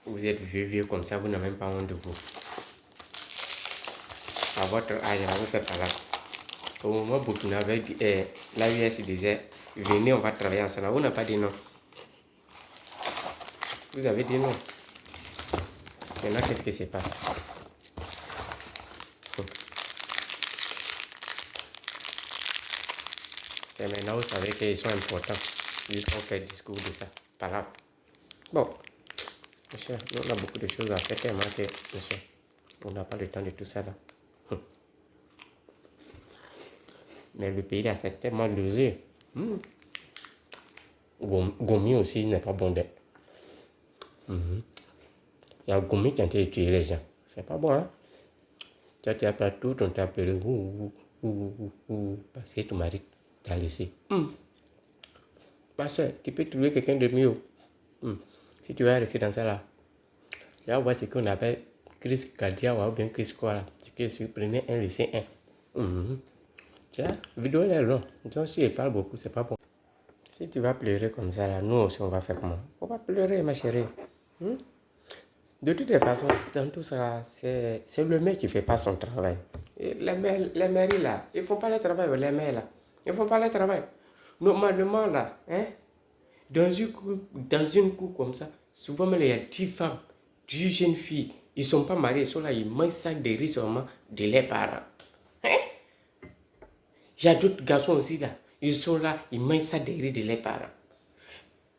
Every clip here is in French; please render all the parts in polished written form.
Vous êtes vieux comme ça, vous n'avez même pas honte de vous. À votre âge, là, vous faites pas là. Au moment où Burkina avait dit, l'AUS disait, venez, on va travailler ensemble. Vous n'avez pas dit non. Vous avez dit non. Maintenant, qu'est-ce qui se passe? C'est maintenant, vous savez qu'ils sont importants. Jusqu'on fait discours de ça. Pas là. Bon, monsieur, nous, on a beaucoup de choses à faire tellement que, monsieur, on n'a pas le temps de tout ça là. Mais le pays a fait tellement de yeux. Gomi aussi n'est pas bon d'être. Il y a Gomi qui a été tuer les gens. C'est pas bon, hein? Tu as pas tout, on t'a appelé parce que ton mari t'a laissé. Ma soeur, tu peux trouver quelqu'un de mieux. Si tu vas rester dans ça là, tu vas voir ce qu'on appelle crise cardiaque ou bien crise quoi là. Tu prenez un, laissez un. Tiens, vidéo elle est longue. Donc si elle parle beaucoup, c'est pas bon. Si tu vas pleurer comme ça là, nous aussi on va faire comment? On va pleurer, ma chérie. De toutes les façons, dans tout ça, c'est le mec qui ne fait pas son travail. Et les mairies là, ils ne font pas le travail, les maires là. Ils ne font pas le travail. Normalement là, hein, dans une cour comme ça, souvent il y a 10 femmes, 10 jeunes filles, ils ne sont pas mariés, ils sont là, ils mangent ça des riz seulement de leurs parents. Hein? Il y a d'autres garçons aussi là, ils sont là, ils mangent ça des riz de leurs parents.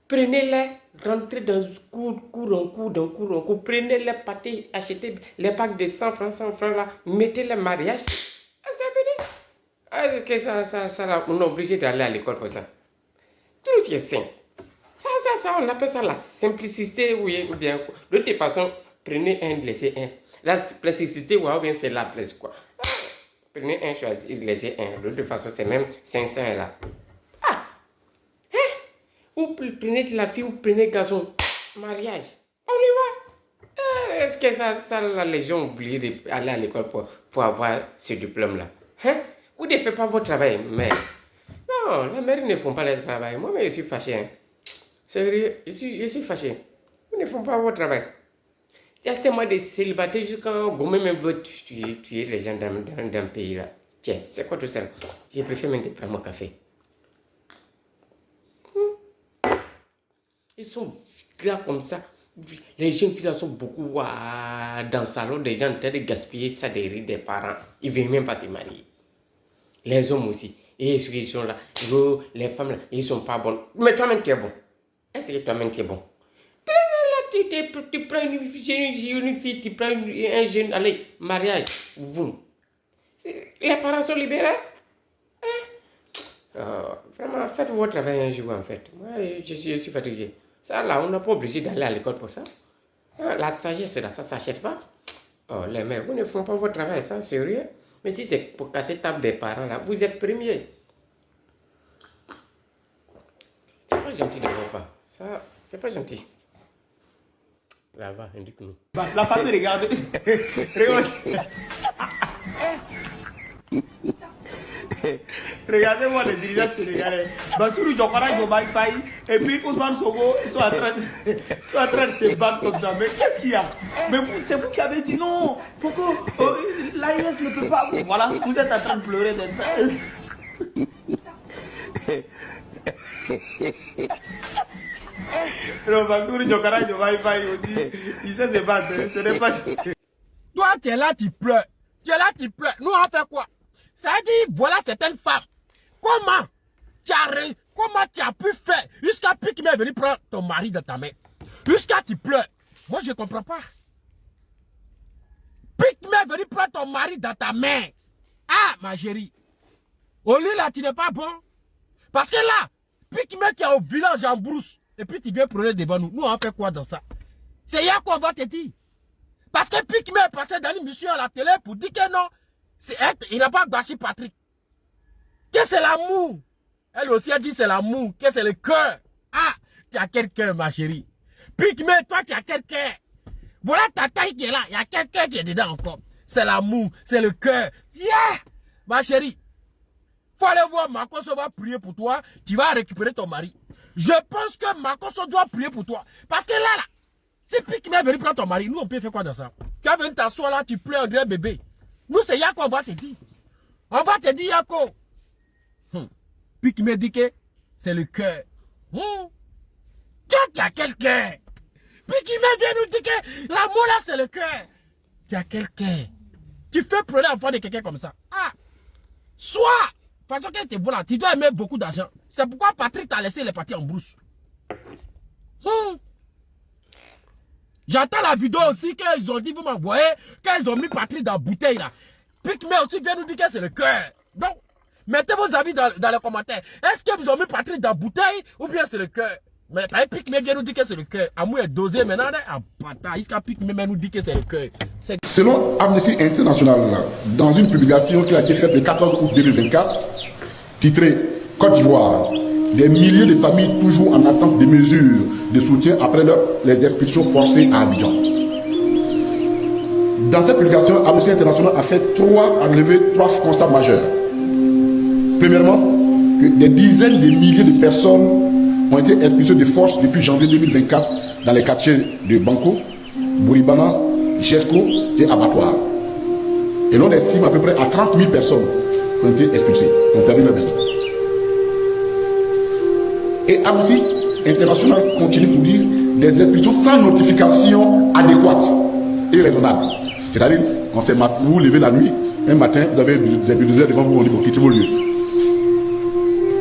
Prenez-les, rentrez dans cours en cours, prenez-les, partez, achetez les packs de 100 francs là, mettez-les mariage. Ah, c'est fini. Que ça là, on est obligé d'aller à l'école pour ça. Tout est simple. Ça, on appelle ça la simplicité, oui, ou bien, de toute façon, prenez un, laissez un. La simplicité, ou bien c'est la place, quoi. Prenez un, choisissez, laissez un. De toute façon, c'est même 500 là. Ou prenez de la fille, ou prenez garçon. Mariage. On y va. Est-ce que ça les gens ont oublié d'aller à l'école pour avoir ce diplôme-là? Hein? Vous ne faites pas votre travail, mais... Non, les mères ne font pas le travail. Moi, je suis fâché. Hein. Sérieux, je suis fâché. Ils ne font pas votre travail. Il y a tellement de célibataires jusqu'à Gomé même veut tuer les gens dans un pays là. Tiens, c'est quoi tout ça? Je préfère même prendre mon café. Ils sont là comme ça. Les jeunes filles là sont beaucoup dans le salon des gens en train de gaspiller ça des parents. Ils ne veulent même pas se marier. Les hommes aussi. Et ils sont là. Les femmes là, ils ne sont pas bons. Mais toi-même tu es bon. Est-ce que toi-même tu es bon? Tu prends une fille, tu prends un jeune, allez, mariage. Vous. Les parents sont libérés. Vraiment, faites votre travail un jour en fait. Moi, je suis fatigué. Ça là, on n'a pas obligé d'aller à l'école pour ça. La sagesse là, ça ne s'achète pas. Oh, les mères, vous ne faites pas votre travail, ça, sérieux. Mais si c'est pour casser table des parents là, vous êtes premiers. C'est pas gentil de votre part. Ça, c'est pas gentil. Là-bas, indique-nous. La famille regarde. Regarde. Regardez-moi les dirigeants sénégalais. Bassirou Djokara, Diomaye Faye, et puis Ousmane Sonko, ils sont en train de se battre comme ça. Mais qu'est-ce qu'il y a? Mais c'est vous qui avez dit non. Faut que l'AIS ne peut pas. Voilà, vous êtes en train de pleurer maintenant. Non, Bassirou Djokara, Diomaye Faye aussi, il sait se battre. Ce n'est pas. Toi, tu es là, tu pleures. Tu es là, tu pleures. Nous, on fait quoi? Ça veut dire, voilà certaines femmes. Comment tu as pu faire jusqu'à Pikmé est venu prendre ton mari dans ta main? Jusqu'à tu pleures. Moi, je ne comprends pas. Pikmé est venu prendre ton mari dans ta main. Ah, ma chérie. Au lit, là, tu n'es pas bon. Parce que là, Pikmé qui est au village en brousse, et puis tu viens prendre devant nous. Nous, on fait quoi dans ça? C'est hier qu'on va te dire. Parce que Pikmé est passé dans une mission à la télé pour dire que non, il n'a pas bâché Patrick. Que c'est l'amour. Elle aussi a dit c'est l'amour, que c'est le cœur. Ah, tu as quel cœur, ma chérie? Pikmé, toi, tu as quel cœur? Voilà ta taille qui est là, il y a quelqu'un qui est dedans encore. C'est l'amour, c'est le cœur. Yeah! Ma chérie, faut aller voir Makoso va prier pour toi, tu vas récupérer ton mari. Je pense que Makoso doit prier pour toi. Parce que là, Si Pique est venu prendre ton mari, nous on peut faire quoi dans ça? Tu vas venir t'asseoir là, tu pleures un bébé. Nous c'est Yako, on va te dire. On va te dire Yako. Pique me dit que c'est le cœur. Tu as quel cœur? Pique me vient nous dire que l'amour là c'est le cœur. Tu as quel cœur? Tu fais pleurer l'enfant de quelqu'un comme ça. Ah! Soit, façon qu'elle te voit là, tu dois aimer beaucoup d'argent. C'est pourquoi Patrick t'a laissé les parties en brousse. J'entends la vidéo aussi qu'ils ont dit, vous m'envoyez, qu'ils ont mis Patrick dans la bouteille là. Pique me aussi vient nous dire que c'est le cœur. Donc, mettez vos avis dans les commentaires. Est-ce que vous ont mis Patrick dans la bouteille ou bien c'est le cœur? Mais Pique me vient nous dire que c'est le cœur. Amour est dosé maintenant. Pique me nous dit que c'est le cœur. Selon Amnesty International, dans une publication qui a été faite le 14 août 2024, titrée Côte d'Ivoire, des milliers de familles toujours en attente de mesures de soutien après les expulsions forcées à Abidjan. Dans cette publication, Amnesty International a relevé trois constats majeurs. Premièrement, que des dizaines de milliers de personnes ont été expulsées de force depuis janvier 2024 dans les quartiers de Banco, Bouribana, Chesco et Abattoir. Et l'on estime à peu près à 30 000 personnes qui ont été expulsées, qui ont perdu leur vie. Et Amnesty International continue pour dire des expulsions sans notification adéquate et raisonnable. C'est-à-dire, vous vous levez la nuit, un matin, vous avez des bulldozers devant vous, on dit bon, quittez vos lieux.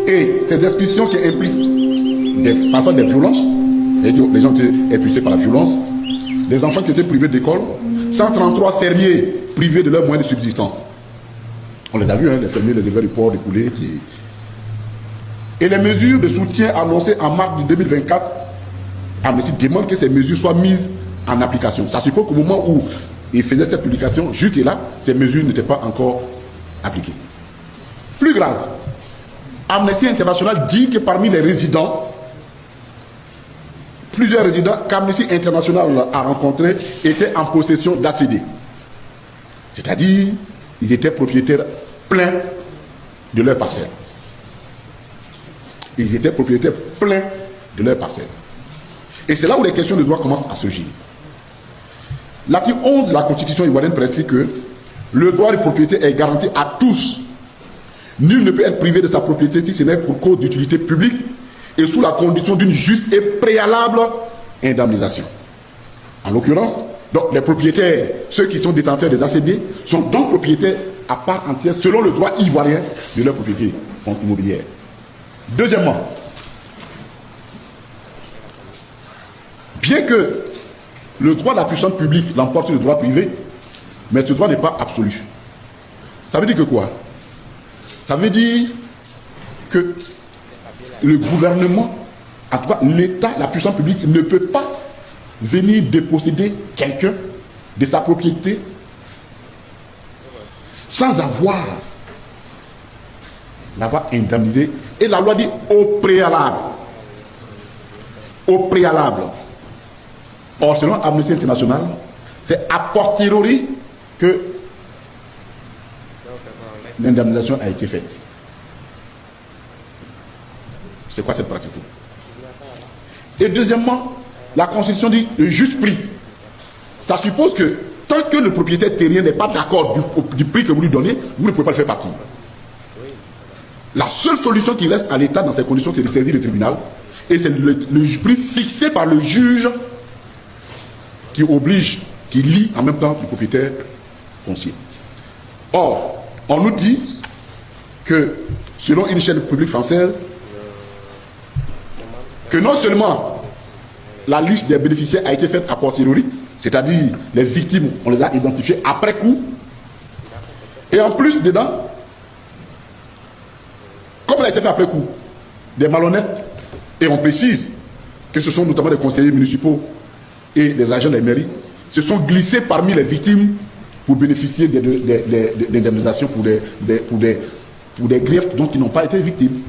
Et ces expulsions qui impliquent parfois des violences, les gens étaient expulsés par la violence, des enfants qui étaient privés d'école, 133 fermiers privés de leurs moyens de subsistance. On les a vus, hein, les fermiers, les éleveurs du porc, des poulets. Et les mesures de soutien annoncées en mars 2024, Amnesty demande que ces mesures soient mises en application. Ça suppose qu'au moment où il faisait cette publication, jusque-là, ces mesures n'étaient pas encore appliquées. Plus grave, Amnesty International dit que parmi les résidents, plusieurs résidents qu'Amnesty International a rencontrés étaient en possession d'ACD. C'est-à-dire, ils étaient propriétaires pleins de leurs parcelles. Ils étaient propriétaires pleins de leurs parcelles. Et c'est là où les questions de droit commencent à surgir. L'article 11 de la Constitution ivoirienne prescrit que le droit de propriété est garanti à tous. Nul ne peut être privé de sa propriété si ce n'est pour cause d'utilité publique et sous la condition d'une juste et préalable indemnisation. En l'occurrence, donc les propriétaires, ceux qui sont détenteurs des ACD, sont donc propriétaires à part entière selon le droit ivoirien de leur propriété immobilière. Deuxièmement, bien que le droit de la puissance publique l'emporte sur le droit privé, mais ce droit n'est pas absolu. Ça veut dire que quoi? Ça veut dire que le gouvernement, en tout cas l'État, la puissance publique, ne peut pas venir déposséder quelqu'un de sa propriété sans l'avoir indemnisé. Et la loi dit au préalable. Au préalable. Or, selon Amnesty International, c'est a posteriori que l'indemnisation a été faite. C'est quoi cette pratique? Et deuxièmement, la Constitution dit le juste prix. Ça suppose que tant que le propriétaire terrien n'est pas d'accord du prix que vous lui donnez, vous ne pouvez pas le faire partir. La seule solution qui reste à l'État dans ces conditions, c'est de saisir le tribunal. Et c'est le prix fixé par le juge qui oblige, qui lie en même temps le propriétaire foncier. Or, on nous dit que, selon une chaîne publique française, que non seulement la liste des bénéficiaires a été faite a posteriori, c'est-à-dire les victimes, on les a identifiées après coup, et en plus dedans, comme elle a été faite après coup, des malhonnêtes, et on précise que ce sont notamment des conseillers municipaux et des agents des mairies, se sont glissés parmi les victimes pour bénéficier d'indemnisations pour des griefs dont ils n'ont pas été victimes.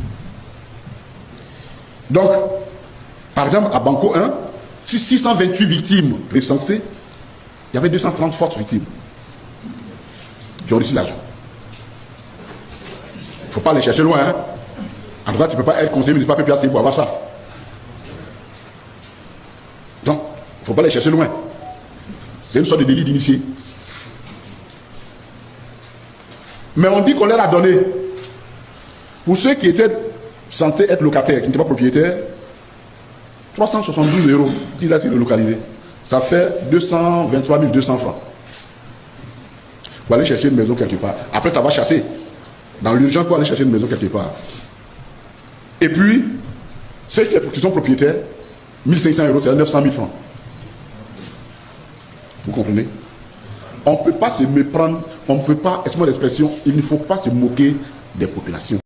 Donc, par exemple, à Banco 1, 628 victimes recensées, il y avait 230 fortes victimes qui ont reçu l'argent. Il ne faut pas aller chercher loin. Hein? En tout cas, tu ne peux pas être conseiller municipal PPAC pour avoir ça. Donc, ne faut pas les chercher loin. C'est une sorte de délit d'initié. Mais on dit qu'on leur a donné, pour ceux qui étaient censés être locataires, qui n'étaient pas propriétaires, 372 € qu'ils ont été relocalisés. Ça fait 223 200 francs. Il faut aller chercher une maison quelque part. Après, tu vas chasser. Dans l'urgence, il faut aller chercher une maison quelque part. Et puis, ceux qui sont propriétaires, 1500 €, c'est 900 000 francs. Vous comprenez? On ne peut pas se méprendre, on ne peut pas, excusez-moi l'expression, il ne faut pas se moquer des populations.